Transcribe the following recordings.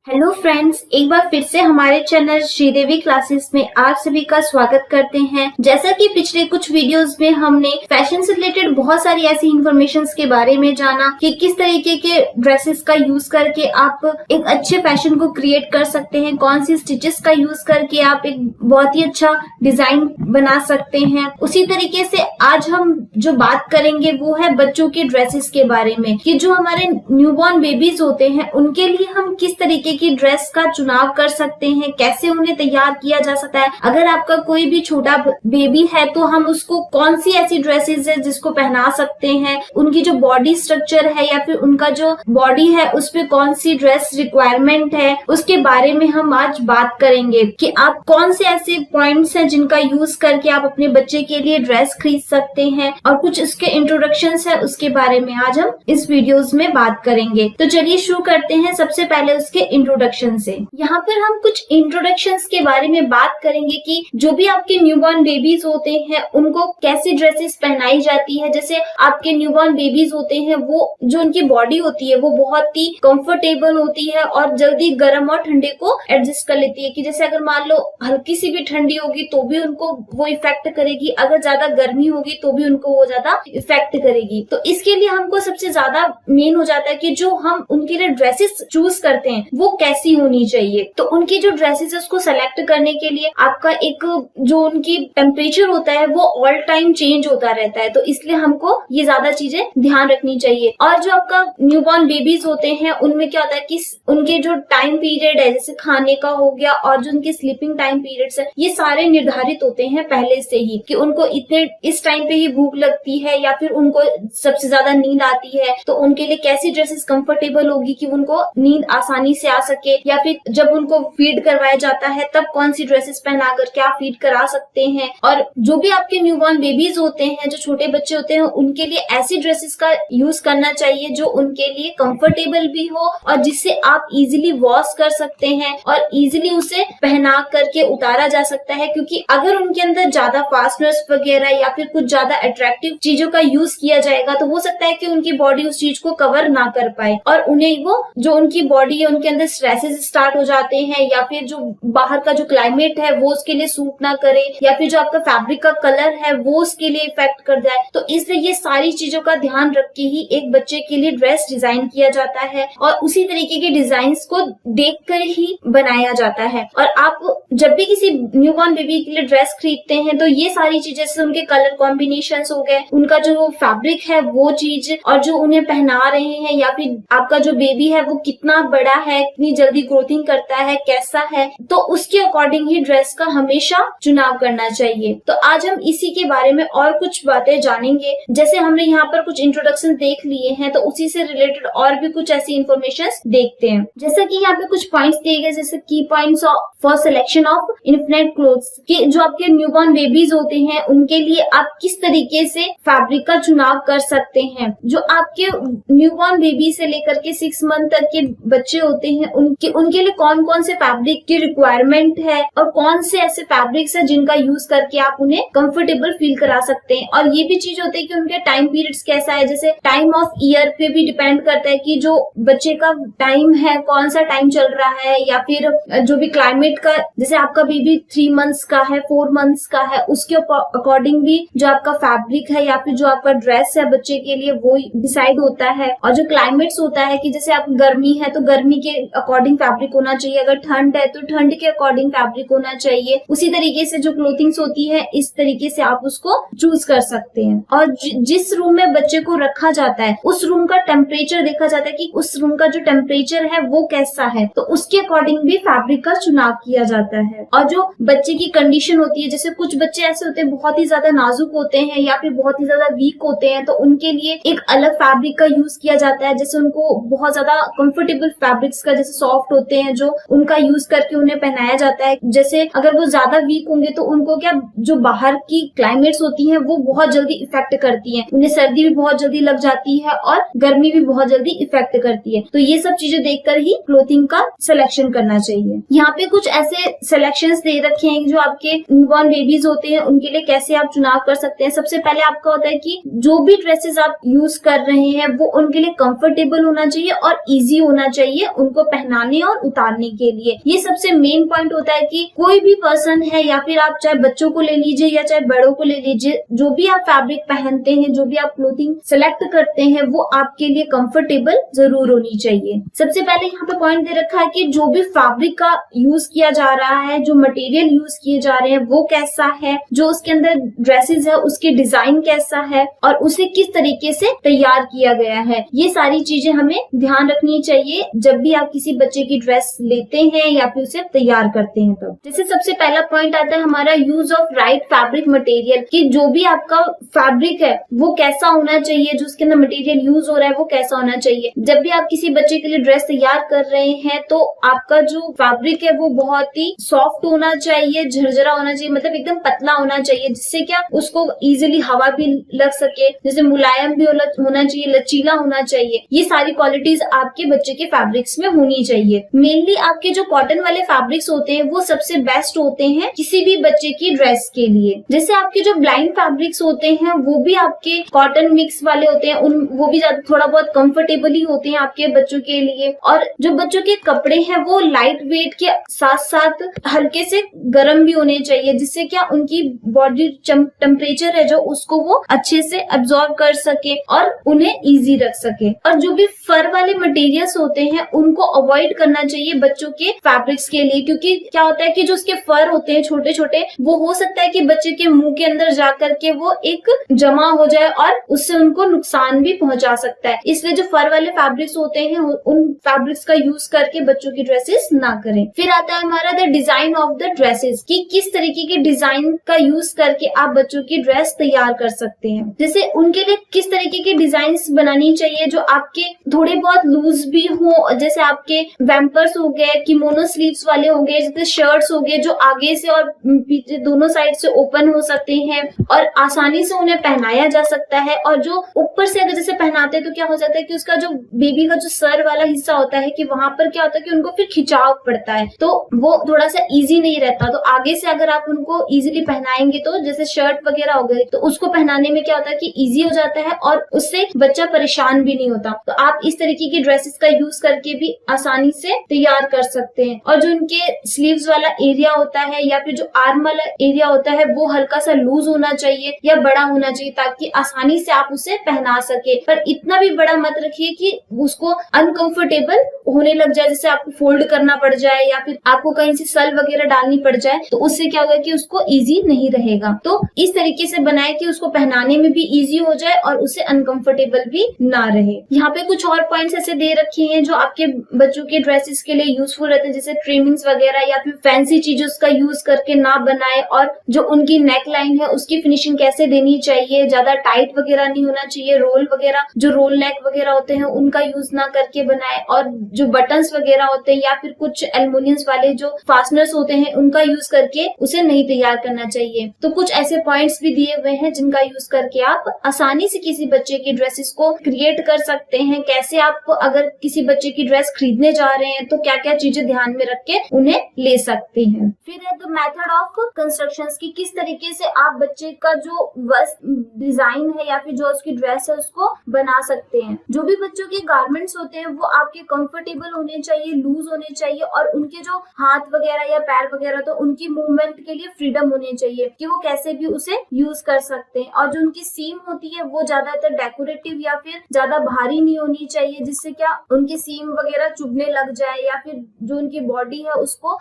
Hello friends, एक बार फिर से हमारे चैनल श्रीदेवी क्लासेस में आप सभी का स्वागत करते हैं। जैसा कि पिछले कुछ वीडियोस में हमने फैशन से रिलेटेड बहुत सारी ऐसी इंफॉर्मेशंस के बारे में जाना कि किस तरीके के ड्रेसेस का यूज करके आप एक अच्छे फैशन को क्रिएट कर सकते हैं, कौन सी स्टिचेस का यूज करके आप एक बहुत ही अच्छा डिजाइन बना सकते हैं। उसी तरीके से आज हम जो बात करेंगे वो है बच्चों के ड्रेसेस के बारे में कि जो हमारे न्यूबॉर्न बेबीज होते हैं उनके लिए हम किस तरीके की ड्रेस का चुनाव कर सकते हैं, कैसे उन्हें तैयार किया जा सकता है। अगर आपका कोई भी छोटा बेबी है तो हम उसको कौन सी ऐसी ड्रेसेस है जिसको पहना सकते हैं, उनकी जो बॉडी स्ट्रक्चर है या फिर उनका जो बॉडी है उस पे कौन सी ड्रेस रिक्वायरमेंट है, उसके बारे में हम आज बात करेंगे कि आप कौन से ऐसे पॉइंट्स हैं जिनका यूज करके आप अपने बच्चे के लिए ड्रेस खरीद सकते हैं और कुछ इसके इंट्रोडक्शंस है उसके बारे में आज हम इस वीडियोस में बात करेंगे। तो चलिए शुरू करते हैं सबसे पहले उसके इंट्रोडक्शन से। यहाँ पर हम कुछ इंट्रोडक्शंस के बारे में बात करेंगे कि जो भी आपके न्यूबॉर्न बेबीज होते हैं उनको कैसी ड्रेसेस पहनाई जाती है। जैसे आपके न्यूबॉर्न बेबीज होते हैं वो जो उनकी बॉडी होती है वो बहुत ही कंफर्टेबल होती है और जल्दी गर्म और ठंडे को एडजस्ट कर लेती है कि जैसे अगर मान लो हल्की सी भी ठंडी होगी तो भी उनको वो इफेक्ट करेगी, अगर ज्यादा गर्मी होगी तो भी उनको वो ज्यादा इफेक्ट करेगी। तो इसके लिए हमको सबसे ज्यादा मेन हो जाता है कि जो हम उनके लिए ड्रेसेस चूज करते हैं वो कैसी होनी चाहिए। तो उनकी जो ड्रेसेस है उसको सेलेक्ट करने के लिए आपका एक जो उनकी टेम्परेचर होता है वो ऑल टाइम चेंज होता रहता है, तो इसलिए हमको ये ज्यादा चीजें ध्यान रखनी चाहिए। और जो आपका न्यूबॉर्न बेबीज होते हैं उनमें क्या होता है कि उनके जो टाइम पीरियड है जैसे खाने का हो गया और जो उनके स्लीपिंग टाइम पीरियड्स है ये सारे निर्धारित होते हैं पहले से ही कि उनको इतने इस टाइम पे ही भूख लगती है या फिर उनको सबसे ज्यादा नींद आती है, तो उनके लिए कैसी ड्रेसेस कंफर्टेबल होगी कि उनको नींद आसानी से आ सके, या फिर जब उनको फीड करवाया जाता है तब कौन सी ड्रेसेस पहना कर क्या फीड करा सकते हैं। और जो भी आपके न्यूबॉर्न बेबीज होते हैं, जो छोटे बच्चे होते हैं, उनके लिए ऐसी ड्रेसेस का यूज करना चाहिए जो उनके लिए कंफर्टेबल भी हो और जिससे आप इजीली वॉश कर सकते हैं और इजीली उसे पहना करके उतारा जा सकता है। क्योंकि अगर उनके अंदर ज्यादा फास्टनर्स वगैरह या फिर कुछ ज्यादा अट्रैक्टिव चीजों का यूज किया जाएगा तो हो सकता है कि उनकी बॉडी उस चीज को कवर ना कर पाए और उन्हें वो जो उनकी बॉडी है उनके अंदर स्ट्रेसेस स्टार्ट हो जाते हैं या फिर जो बाहर का जो क्लाइमेट है वो उसके लिए सूट ना करे या फिर जो आपका फैब्रिक का कलर है वो उसके लिए इफेक्ट कर जाए। तो इसलिए ये सारी चीजों का ध्यान रख के ही एक बच्चे के लिए ड्रेस डिजाइन किया जाता है और उसी तरीके के डिजाइन्स को देखकर ही बनाया जाता है। और आप जब भी किसी न्यूबॉर्न बेबी के लिए ड्रेस खरीदते हैं तो ये सारी चीजें जैसे उनके कलर कॉम्बिनेशंस हो गए, उनका जो फैब्रिक है वो चीज और जो उन्हें पहना रहे हैं या फिर आपका जो बेबी है वो कितना बड़ा है, कितनी जल्दी ग्रोथिंग करता है, कैसा है, तो उसके अकॉर्डिंग ही ड्रेस का हमेशा चुनाव करना चाहिए। तो आज हम इसी के बारे में और कुछ बातें जानेंगे। जैसे हमने यहाँ पर कुछ इंट्रोडक्शन देख लिए हैं तो उसी से रिलेटेड और भी कुछ ऐसी इंफॉर्मेशन देखते हैं। जैसा कि यहाँ पे कुछ पॉइंट्स दिए गए जैसे की points for selection of infinite clothes कि जो आपके न्यूबॉर्न बेबीज होते हैं उनके लिए आप किस तरीके से फैब्रिक का चुनाव कर सकते हैं। जो आपके न्यूबॉर्न बेबी से लेकर के 6 मंथ तक के बच्चे होते हैं उनके लिए कौन कौन से फैब्रिक की रिक्वायरमेंट है और कौन से ऐसे फैब्रिक्स है जिनका यूज करके आप उन्हें कंफर्टेबल फील करा सकते हैं। और ये भी चीज होती है कि उनके टाइम पीरियड्स कैसा है, जैसे टाइम ऑफ ईयर पे भी डिपेंड करता है कि जो बच्चे का टाइम है कौन सा टाइम चल रहा है या फिर जो भी क्लाइमेट का, जैसे आपका बेबी 3 मंथ्स का है 4 मंथ्स का है उसके अकॉर्डिंग भी जो आपका फैब्रिक है या फिर जो आपका ड्रेस है बच्चे के लिए वो डिसाइड होता है। और जो क्लाइमेट्स होता है कि जैसे आप गर्मी है तो गर्मी के अकॉर्डिंग फैब्रिक होना चाहिए, अगर ठंड है तो ठंड के अकॉर्डिंग फैब्रिक होना चाहिए। उसी तरीके से जो क्लोथिंग्स होती है इस तरीके से आप उसको चूज कर सकते हैं। और जिस रूम में बच्चे को रखा जाता है उस रूम का टेम्परेचर देखा जाता है कि उस रूम का जो टेम्परेचर है वो कैसा है, तो उसके अकॉर्डिंग भी फैब्रिक का चुनाव किया जाता है। और जो बच्चे की कंडीशन होती है, जैसे कुछ बच्चे ऐसे होते हैं बहुत ही ज्यादा नाजुक होते हैं या फिर बहुत ही ज्यादा वीक होते हैं, तो उनके लिए एक अलग फैब्रिक का यूज किया जाता है। जैसे उनको बहुत ज्यादा कंफर्टेबल फैब्रिक्स का जैसे सॉफ्ट होते हैं जो उनका यूज करके उन्हें पहनाया जाता है। जैसे अगर वो ज्यादा वीक होंगे तो उनको क्या जो बाहर की क्लाइमेट्स होती हैं वो बहुत जल्दी इफेक्ट करती हैं, उन्हें सर्दी भी बहुत जल्दी लग जाती है और गर्मी भी बहुत जल्दी इफेक्ट करती है। तो ये सब चीजें देखकर ही क्लोथिंग का सिलेक्शन करना चाहिए। यहाँ पे कुछ ऐसे सिलेक्शंस दे रखे हैं जो आपके न्यूबॉर्न बेबीज होते हैं उनके लिए कैसे आप चुनाव कर सकते हैं। सबसे पहले आपका होता है कि जो भी ड्रेसेस आप यूज कर रहे हैं वो उनके लिए कंफर्टेबल होना चाहिए और इजी होना चाहिए उनको पहनाने और उतारने के लिए। ये सबसे मेन पॉइंट होता है कि कोई भी पर्सन है या फिर आप चाहे बच्चों को ले लीजिए या चाहे बड़ों को ले लीजिए, जो भी आप फैब्रिक पहनते हैं, जो भी आप क्लोथिंग सेलेक्ट करते हैं, वो आपके लिए कंफर्टेबल जरूर होनी चाहिए। सबसे पहले यहाँ पे पॉइंट दे रखा है कि जो भी फैब्रिक का यूज किया जा रहा है, जो मटेरियल यूज किए जा रहे हैं वो कैसा है, जो उसके अंदर ड्रेसेस है उसकी डिजाइन कैसा है और उसे किस तरीके से तैयार किया गया है, ये सारी चीजें हमें ध्यान रखनी चाहिए जब भी आप किसी बच्चे की ड्रेस लेते हैं या फिर उसे तैयार करते हैं। तब जैसे सबसे पहला पॉइंट आता है हमारा use of right fabric material, कि जो भी आपका फैब्रिक है वो कैसा होना चाहिए, जो उसके अंदर मटेरियल यूज हो रहा है वो कैसा होना चाहिए। जब भी आप किसी बच्चे के लिए ड्रेस तैयार कर रहे हैं तो आपका जो फैब्रिक है वो बहुत ही सॉफ्ट होना चाहिए, झरझरा होना चाहिए, मतलब एकदम पतला होना चाहिए, जिससे क्या उसको इजीली हवा भी लग सके, जैसे मुलायम भी होना चाहिए, लचीला होना चाहिए। ये सारी क्वालिटीज आपके बच्चे के फैब्रिक्स में होनी चाहिए। मेनली आपके जो कॉटन वाले फैब्रिक्स होते हैं वो सबसे बेस्ट होते हैं किसी भी बच्चे की ड्रेस के लिए। जैसे आपके जो ब्लाइंड फैब्रिक्स होते हैं वो भी आपके कॉटन मिक्स वाले होते हैं, वो भी थोड़ा बहुत कंफर्टेबल ही होते हैं आपके बच्चों के लिए। और जो बच्चों के कपड़े हैं वो लाइट वेट के साथ साथ हल्के से गर्म भी होने चाहिए, जिससे क्या उनकी बॉडी टेम्परेचर है जो उसको वो अच्छे से अब्सॉर्ब कर सके और उन्हें इजी रख सके। और जो भी फर वाले मटेरियल्स होते हैं उनको अवॉइड करना चाहिए बच्चों के फैब्रिक्स के लिए, क्योंकि क्या होता है कि जो उसके फर होते हैं छोटे छोटे, वो हो सकता है कि बच्चे के मुंह के अंदर जाकर के वो एक जमा हो जाए और उससे उनको नुकसान भी पहुंचा सकता है। इसलिए जो फर वाले फैब्रिक्स होते हैं उन फैब्रिक्स का यूज करके बच्चों की ड्रेसेस ना करें। फिर आता है हमारा the design of the dresses, कि किस तरीके के डिजाइन का यूज करके आप बच्चों की ड्रेस तैयार कर सकते हैं। जैसे उनके लिए किस तरीके की डिजाइन बनानी चाहिए जो आपके थोड़े बहुत लूज भी हो, जैसे आपके वैम्पर्स हो गए, किमोनो स्लीव्स वाले हो गए, जैसे शर्ट्स हो गए जो आगे से और पीछे दोनों साइड से ओपन हो सकते हैं और आसानी से उन्हें पहनाया जा सकता है। और जो ऊपर से अगर जैसे पहनाते हैं तो क्या हो जाता है कि उसका जो बेबी का जो सर वाला हिस्सा होता है कि वहां पर क्या होता है कि उनको फिर खिंचाव पड़ता है, तो वो थोड़ा सा इजी नहीं रहता। तो आगे से अगर आप उनको इजीली पहनाएंगे तो जैसे शर्ट वगैरह हो गई तो उसको पहनाने में क्या होता है कि इजी हो जाता है और उससे बच्चा परेशान भी नहीं होता। तो आप इस तरीके की ड्रेसेस का यूज करके भी आसानी से तैयार कर सकते हैं। और जो उनके स्लीव्स वाला एरिया होता है या फिर जो आर्म वाला एरिया होता है वो हल्का सा लूज होना चाहिए या बड़ा होना चाहिए, ताकि आसानी से आप उसे पहना सके। पर इतना भी बड़ा मत रखिए कि उसको अनकंफर्टेबल होने लग जाए, जैसे आपको फोल्ड करना पड़ जाए या फिर आपको कहीं से सल वगैरह डालनी पड़ जाए, तो उससे क्या होगा कि उसको इजी नहीं रहेगा। तो इस तरीके से बनाए कि उसको पहनाने में भी इजी हो जाए और उसे अनकंफर्टेबल भी ना रहे। यहाँ पे कुछ और पॉइंट्स ऐसे दे रखे हैं जो आपके बच्चों के ड्रेसेस के लिए यूजफुल रहते हैं, जैसे ट्रिमिंग्स वगैरह या फिर फैंसी चीजों का यूज करके ना बनाए, और जो उनकी नेक लाइन है उसकी फिनिशिंग कैसे देनी चाहिए, ज्यादा टाइट वगैरह नहीं होना चाहिए, रोल वगैरह जो रोल नेक वगैरह होते हैं उनका यूज ना करके बनाए, और जो बटन्स वगैरह होते हैं या फिर कुछ एल्युमिनियम वाले जो फास्टनर्स होते हैं उनका यूज करके उसे नहीं तैयार करना चाहिए। तो कुछ ऐसे पॉइंट्स भी दिए हुए हैं जिनका यूज करके आप आसानी से किसी बच्चे की ड्रेसेस को क्रिएट कर सकते हैं। कैसे आप अगर किसी बच्चे की ड्रेस खरीदने जा रहे हैं तो क्या क्या चीजें ध्यान में रख के उन्हें ले सकते हैं। फिर है द मेथड ऑफ कंस्ट्रक्शंस, की किस तरीके से आप बच्चे का जो वस्त्र डिजाइन है या फिर जो उसकी ड्रेस है उसको बना सकते हैं। जो भी बच्चों के गारमेंट्स होते हैं वो आपके कंफर्टेबल होने चाहिए, लूज होने चाहिए, और उनके जो हाथ वगैरह या पैर वगैरह तो उनकी मूवमेंट के लिए फ्रीडम होनी चाहिए कि वो कैसे भी उसे यूज कर सकते हैं। और जो उनकी सीम होती है वो ज्यादातर डेकोरेटिव या फिर ज्यादा भारी नहीं होनी चाहिए, जिससे क्या उनकी सीम वगैरह चुभने लग जाए या फिर जो उनकी बॉडी है उसको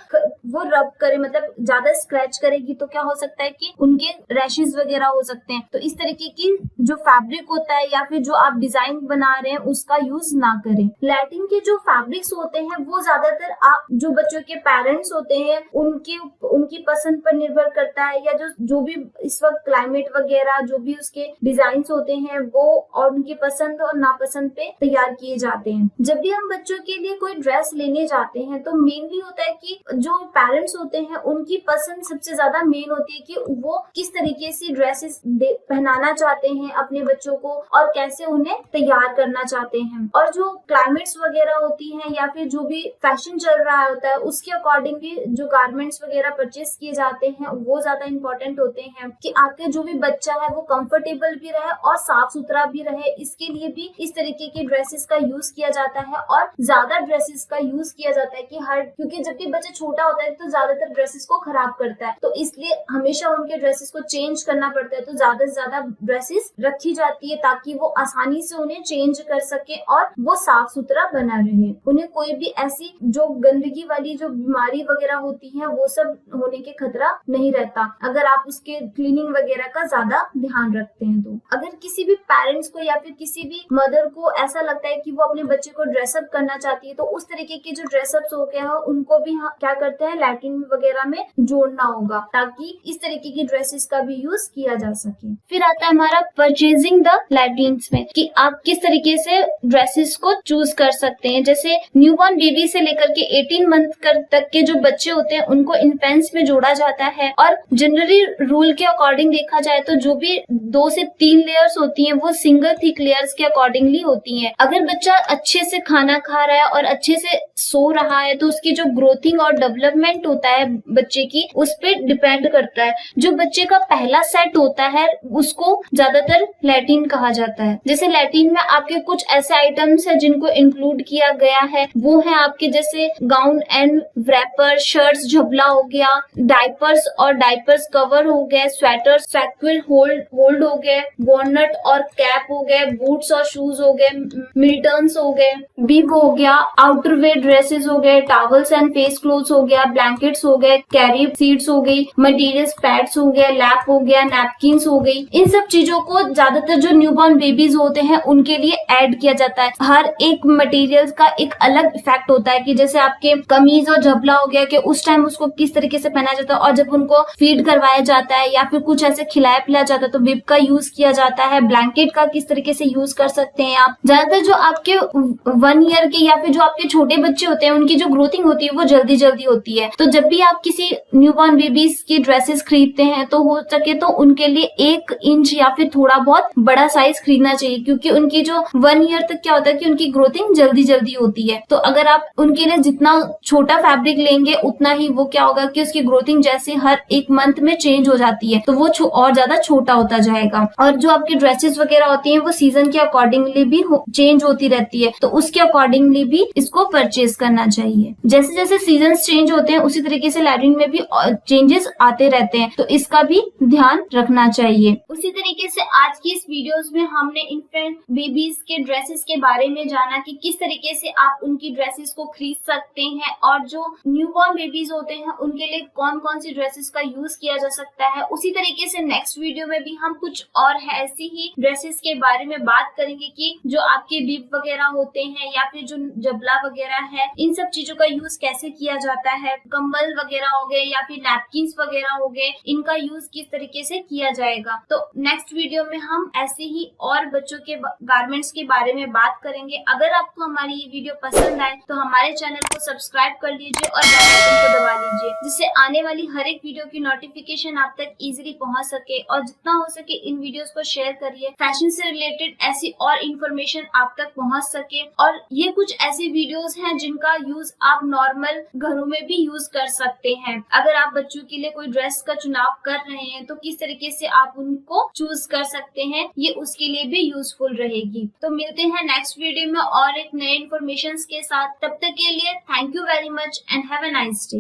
वो रब करे, मतलब ज्यादा स्क्रैच करेगी तो क्या हो सकता है कि उनके रैशेस वगैरह हो सकते हैं। तो इस तरीके की जो फैब्रिक होता है या फिर जो आप डिजाइन बना रहे हैं उसका यूज ना करें। लैटिन के जो फैब्रिक्स होते हैं वो ज्यादातर आप जो बच्चों के पेरेंट्स होते हैं उनकी पसंद पर निर्भर करता है, या जो भी इस वक्त क्लाइमेट वगैरह जो भी उसके डिजाइन होते हैं वो और उनकी पसंद और नापसंद पे तैयार किए जाते हैं। जब भी हम बच्चों के लिए कोई ड्रेस लेने जाते हैं तो मेनली होता है कि जो पेरेंट्स होते हैं उनकी पसंद सबसे ज्यादा मेन होती है कि वो किस तरीके से ड्रेसेस पहनाना चाहते हैं अपने बच्चों को और कैसे उन्हें तैयार करना चाहते हैं। और जो क्लाइमेट्स वगैरह होती हैं या फिर जो भी फैशन चल रहा होता है उसके अकॉर्डिंग भी जो गारमेंट्स वगैरह परचेस किए जाते हैं वो ज्यादा इंपॉर्टेंट होते हैं कि आपके जो भी बच्चा है वो कंफर्टेबल भी रहे और साफ सुथरा भी रहे। इसके लिए भी इस तरीके के ड्रेसेस का यूज किया जाता है और ज्यादा ज्यादा ड्रेसेस का यूज किया जाता है कि क्योंकि जब भी बच्चा छोटा होता है तो ज्यादातर ड्रेसेस को खराब करता है, तो इसलिए हमेशा उनके ड्रेसेस को चेंज करना पड़ता है। तो ज्यादा से ज्यादा ड्रेसेस रखी जाती है ताकि वो आसानी से उन्हें चेंज कर सके और वो साफ सुथरा बना रहे, उन्हें कोई भी ऐसी जो गंदगी वाली जो बीमारी वगैरह होती है वो सब होने के खतरा नहीं रहता अगर आप उसके क्लीनिंग वगैरह का ज्यादा ध्यान रखते हैं। तो अगर किसी भी पेरेंट्स को या फिर किसी भी मदर को ऐसा लगता है कि वो अपने बच्चे को ड्रेसअप करना चाहती है, तो उस तरीके के जो ड्रेसअप्स हो गए हैं उनको भी क्या करते हैं लैट्रिन वगैरह में जोड़ना होगा ताकि इस तरीके की ड्रेसेस का भी यूज किया जा सके। फिर आता है हमारा परचेजिंग द लैट्रिन्स में कि आप किस तरीके से ड्रेसेस को चूज कर सकते हैं। जैसे न्यूबॉर्न बेबी से लेकर के 18 मंथ तक के जो बच्चे होते हैं उनको इन्फेंट्स में जोड़ा जाता है और जनरली रूल के अकॉर्डिंग देखा जाए तो जो भी 2 से 3 लेयर्स होती हैं वो सिंगल थिक लेयर्स के अकॉर्डिंगली होती हैं। अगर बच्चा अच्छे से खाना खा रहा है और अच्छे से सो रहा है तो उसकी जो ग्रोथिंग और डेवलपमेंट होता है बच्चे की उस पर डिपेंड करता है। जो बच्चे का पहला सेट होता है उसको ज्यादातर लैट्रिन कहा जाता है। जैसे लैट्रिन में आपके कुछ ऐसे आइटम्स है जिनको इंक्लूड किया गया है, वो है आपके जैसे गाउन एंड रैपर, शर्ट्स झबला हो गया, डायपर्स और डायपर्स कवर हो गए, स्वेटर सैक्विल होल्ड हो गए, वॉलनट और कैप हो गए, बूट्स और शूज हो गए, मिल्टन्स हो गए, बिब हो गया, आउटरवेयर ड्रेसेस हो गए, टॉवल्स एंड फेस क्लोथ्स हो गया, ब्लैंकेट्स हो गए, कैरी सीट्स हो गई, मटेरियल्स पैड्स हो गया, लैप हो गया, नैपकिन्स हो गई। इन सब चीजों को ज्यादातर जो न्यूबॉर्न बेबीज होते हैं उनके लिए ऐड किया जाता है। हर एक मटेरियल्स का एक अलग इफेक्ट होता है कि जैसे आपके कमीज और झबला हो गया कि उस टाइम उसको किस तरीके से पहना जाता है और जब उनको फीड करवाया जाता है या फिर कुछ ऐसे खिलाया पिलाया जाता है तो बिब का यूज किया जाता है। ब्लैंकेट का किस तरीके से यूज कर सकते हैं आप। ज्यादातर जो आपके 1 ईयर के या फिर जो आपके छोटे बच्चे होते हैं उनकी जो ग्रोथिंग होती है वो जल्दी होती है। तो जब भी आप किसी न्यूबॉर्न बेबीज की ड्रेसेस खरीदते हैं तो हो सके तो उनके लिए 1 इंच या फिर थोड़ा बहुत बड़ा साइज खरीदना चाहिए क्योंकि उनकी जो 1 ईयर तक क्या होता है कि उनकी ग्रोथिंग जल्दी होती है। तो अगर आप उनके लिए जितना छोटा फैब्रिक लेंगे उतना ही वो क्या होगा कि उसकी ग्रोथिंग जैसे हर 1 मंथ में चेंज हो जाती है तो वो और ज्यादा छोटा होता जाएगा। और जो आपकी ड्रेसेस वगैरह होती हैं वो सीजन के अकॉर्डिंगली भी चेंज होती रहती है तो उसके अकॉर्डिंगली भी इसको परचेज करना चाहिए। जैसे जैसे सीजन चेंज होते हैं उसी तरीके से लैट्रिन में भी चेंजेस आते रहते हैं तो इसका भी ध्यान रखना चाहिए। उसी तरीके से आज की इस वीडियोस में हमने इन्फेंट बेबीज के ड्रेसेस के बारे में जाना कि किस तरीके से आप उनकी ड्रेसेस को खरीद सकते हैं और जो न्यूबॉर्न बेबीज होते हैं उनके लिए कौन कौन सी ड्रेसेस का यूज किया जा सकता है। उसी तरीके से नेक्स्ट वीडियो में भी हम कुछ और ऐसी ही ड्रेसेस के बारे में बात करेंगे कि जो आपके बिब वगैरह होते हैं या फिर जो जबला वगैरह है इन सब चीजों का यूज कैसे किया जाता है। कंबल वगैरह हो गए या फिर नैपकिन्स वगैरह हो गए, इनका यूज किस तरीके से किया जाएगा। तो नेक्स्ट वीडियो में हम ऐसे ही और बच्चों के गारमेंट्स के बारे में बात करेंगे। अगर आपको हमारी ये वीडियो पसंद आए तो हमारे चैनल को सब्सक्राइब कर लीजिए और बेल आइकन को दबा लीजिए जिससे आने वाली हर एक वीडियो की नोटिफिकेशन आप तक इजीली पहुंच सके। और जितना हो सके इन वीडियोस को शेयर करिए, फैशन से रिलेटेड ऐसी और इन्फॉर्मेशन आप तक पहुंच सके। और ये कुछ ऐसी वीडियोस हैं जिनका यूज आप नॉर्मल घरों में भी यूज कर सकते हैं। अगर आप बच्चों के लिए कोई ड्रेस का चुनाव कर रहे हैं तो किस तरीके से आप उनको चूज कर सकते हैं, ये उसके लिए भी यूजफुल रहेगी। तो मिलते हैं नेक्स्ट वीडियो में और एक नए इन्फॉर्मेशन के साथ। तब तक के लिए thank you very much and have a nice day.